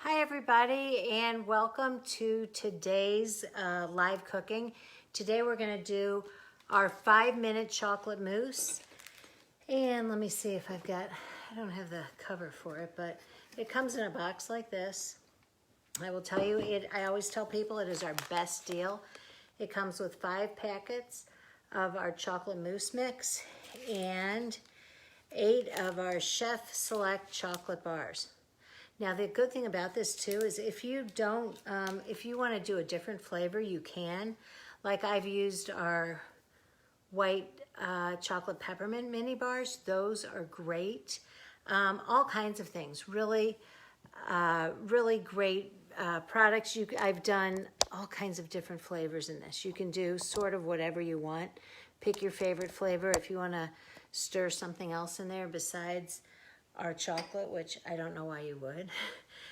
Hi everybody, and welcome to today's live cooking. Today we're going to do our 5-minute chocolate mousse. And let me see if I don't have the cover for it, but it comes in a box like this. I will tell you, I always tell people it is our best deal. It comes with 5 packets of our chocolate mousse mix and 8 of our Chef Select chocolate bars. Now, the good thing about this too is if you want to do a different flavor, you can. Like I've used our white chocolate peppermint mini bars. Those are great. All kinds of things. Really great products. I've done all kinds of different flavors in this. You can do sort of whatever you want. Pick your favorite flavor. If you want to stir something else in there besides our chocolate, which I don't know why you would.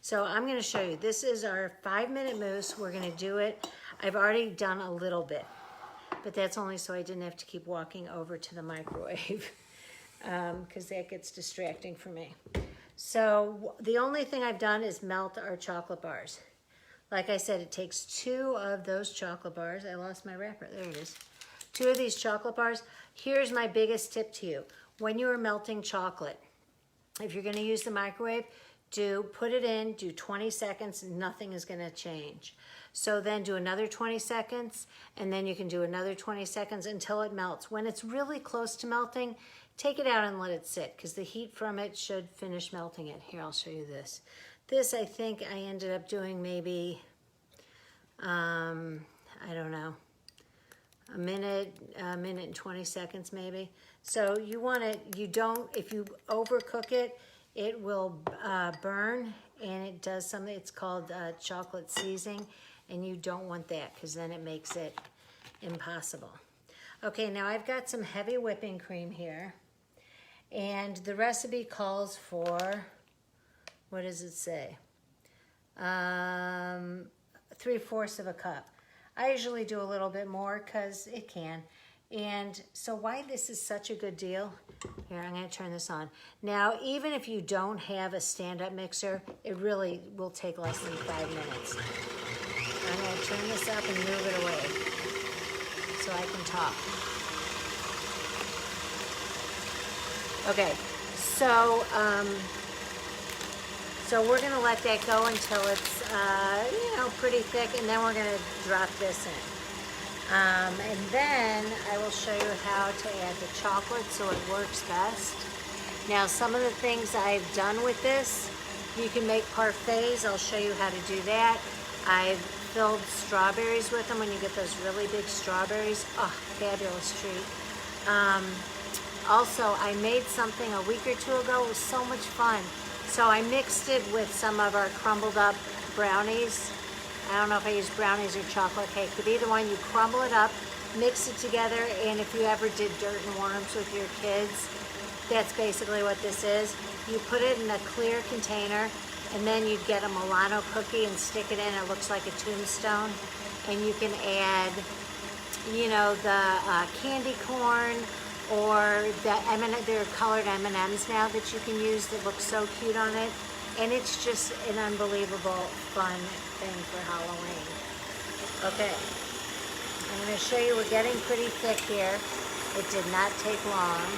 So I'm going to show you. This is our 5-minute mousse. We're going to do it. I've already done a little bit, but that's only so I didn't have to keep walking over to the microwave because that gets distracting for me. So the only thing I've done is melt our chocolate bars. Like I said, it takes 2 of those chocolate bars. I lost my wrapper. There it is. 2 of these chocolate bars. Here's my biggest tip to you. When you are melting chocolate, if you're going to use the microwave, put it in, do 20 seconds, nothing is going to change. So then do another 20 seconds, and then you can do another 20 seconds until it melts. When it's really close to melting, take it out and let it sit, because the heat from it should finish melting it. Here, I'll show you this. This, I think I ended up doing maybe, I don't know, a minute and 20 seconds maybe. So if you overcook it, it will burn, and it does something, it's called chocolate seizing, and you don't want that because then it makes it impossible. Okay, now I've got some heavy whipping cream here, and the recipe calls for, what does it say? 3/4 of a cup. I usually do a little bit more because it can. And so why this is such a good deal, here, I'm going to turn this on. Now, even if you don't have a stand-up mixer, it really will take less than 5 minutes. I'm going to turn this up and move it away so I can talk. Okay, so we're going to let that go until it's, pretty thick, and then we're going to drop this in. And then I will show you how to add the chocolate so it works best. Now, some of the things I've done with this, you can make parfaits. I'll show you how to do that. I've filled strawberries with them when you get those really big strawberries. Oh, fabulous treat. Also, I made something a week or 2 ago. It was so much fun. So I mixed it with some of our crumbled up brownies. I don't know if I use brownies or chocolate cake, but either one, you crumble it up, mix it together, and if you ever did dirt and worms with your kids, that's basically what this is. You put it in a clear container, and then you'd get a Milano cookie and stick it in. It looks like a tombstone, and you can add, the candy corn, or there are colored M&Ms now that you can use that look so cute on it. And it's just an unbelievable fun thing for Halloween. Okay, I'm going to show you, we're getting pretty thick here. It did not take long.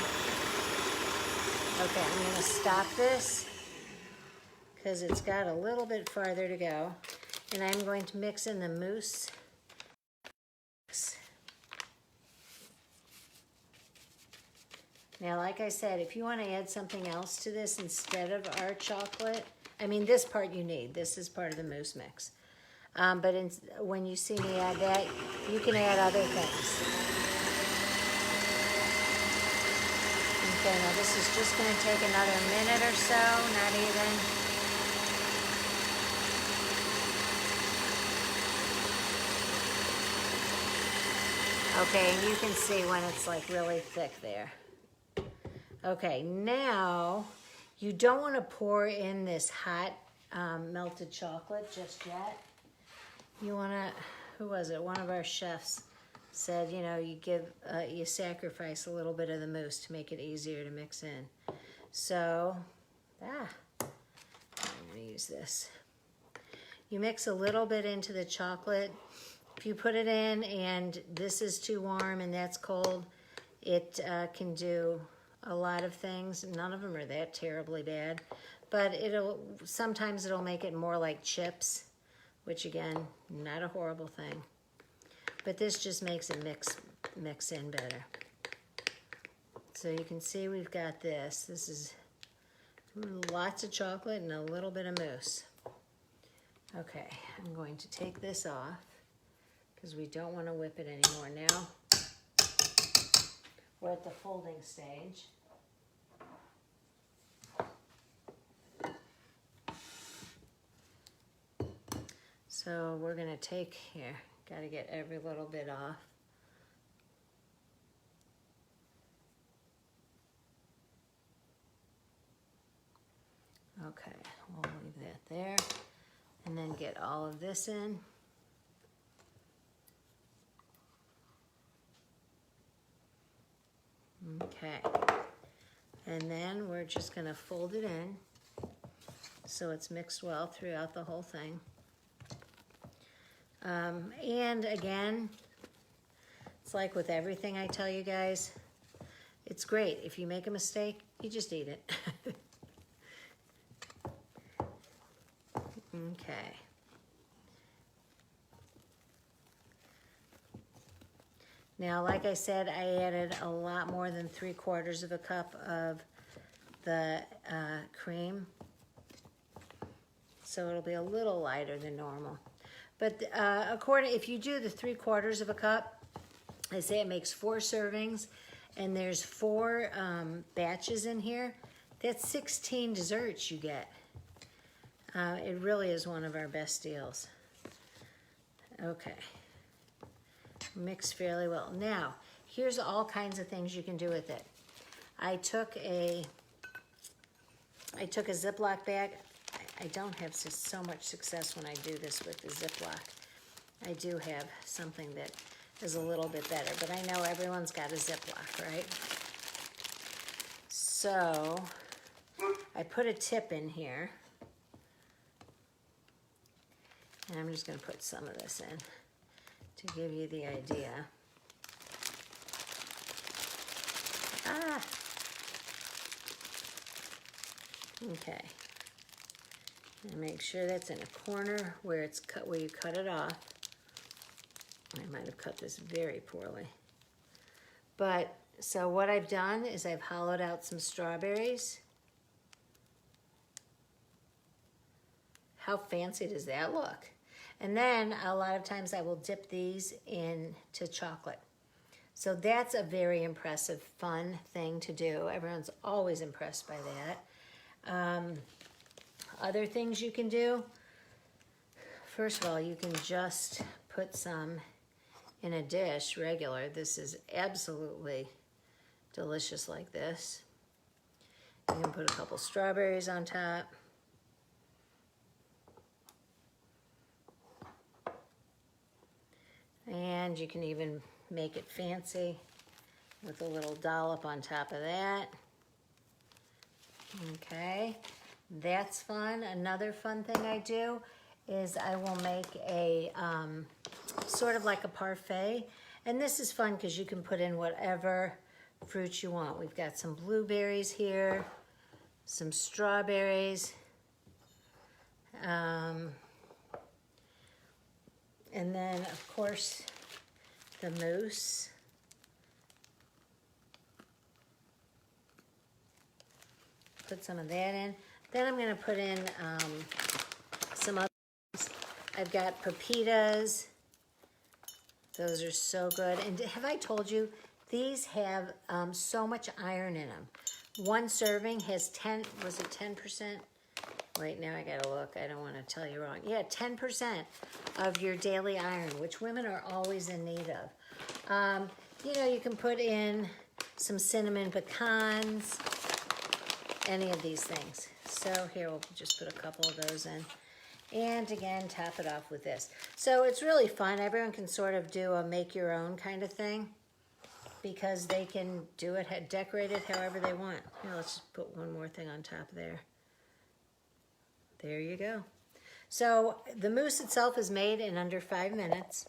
Okay, I'm going to stop this because it's got a little bit farther to go. And I'm going to mix in the mousse. Now, like I said, if you want to add something else to this instead of our chocolate, this part you need. This is part of the mousse mix. But when you see me add that, you can add other things. Okay, now this is just going to take another minute or so, not even. Okay, and you can see when it's like really thick there. Okay, now you don't want to pour in this hot melted chocolate just yet. You want to, who was it? One of our chefs said, you sacrifice a little bit of the mousse to make it easier to mix in. So, I'm going to use this. You mix a little bit into the chocolate. If you put it in and this is too warm and that's cold, it can do a lot of things. None of them are that terribly bad, but sometimes it'll make it more like chips, which again, not a horrible thing. But this just makes it mix in better. So you can see we've got this. This is lots of chocolate and a little bit of mousse. Okay, I'm going to take this off because we don't want to whip it anymore now. We're at the folding stage. So we're going to take here, got to get every little bit off. Okay, we'll leave that there. And then get all of this in. Okay. And then we're just going to fold it in so it's mixed well throughout the whole thing. And again, it's like with everything I tell you guys, it's great. If you make a mistake, you just eat it. Okay. Now, like I said, I added a lot more than 3/4 of a cup of the cream. So it'll be a little lighter than normal. But if you do the 3/4 of a cup, I say it makes 4 servings, and there's 4 batches in here. That's 16 desserts you get. It really is one of our best deals. Okay. Mix fairly well. Now, here's all kinds of things you can do with it. I took a Ziploc bag. I don't have so much success when I do this with the Ziploc. I do have something that is a little bit better, but I know everyone's got a Ziploc, right? So, I put a tip in here. And I'm just going to put some of this in to give you the idea. Okay. And make sure that's in a corner where it's cut, where you cut it off. I might have cut this very poorly. But, so what I've done is I've hollowed out some strawberries. How fancy does that look? And then a lot of times I will dip these into chocolate. So that's a very impressive, fun thing to do. Everyone's always impressed by that. Other things you can do, first of all, you can just put some in a dish, regular. This is absolutely delicious like this. You can put a couple strawberries on top. And you can even make it fancy with a little dollop on top of that. Okay, that's fun. Another fun thing I do is I will make a sort of like a parfait. And this is fun because you can put in whatever fruit you want. We've got some blueberries here, some strawberries, and then, of course, the mousse. Put some of that in. Then I'm going to put in some other things. I've got pepitas. Those are so good. And have I told you, these have so much iron in them. One serving has 10, was it 10%? Wait, now I gotta look. I don't want to tell you wrong. Yeah, 10% of your daily iron, which women are always in need of. You know, you can put in some cinnamon pecans, any of these things. So here, we'll just put a couple of those in. And again, top it off with this. So it's really fun. Everyone can sort of do a make your own kind of thing because they can do it, decorate it however they want. Here, let's just put one more thing on top there. There you go. So the mousse itself is made in under 5 minutes.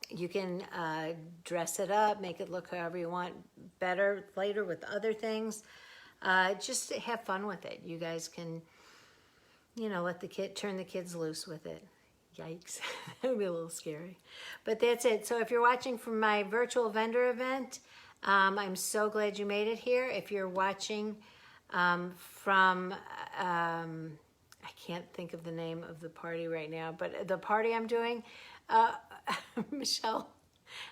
You can dress it up, make it look however you want, better later with other things. Just have fun with it. You guys can, you know, turn the kids loose with it. Yikes, that would be a little scary. But that's it. So if you're watching from my virtual vendor event, I'm so glad you made it here. If you're watching from, I can't think of the name of the party right now, but the party I'm doing, Michelle,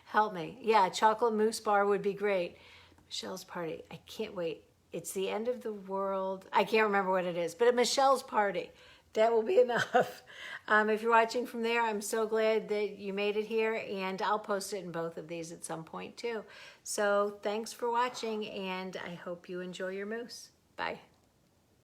help me. Yeah, chocolate mousse bar would be great. Michelle's party. I can't wait. It's the end of the world. I can't remember what it is, but at Michelle's party. That will be enough. If you're watching from there, I'm so glad that you made it here, and I'll post it in both of these at some point too. So thanks for watching, and I hope you enjoy your mousse. Bye.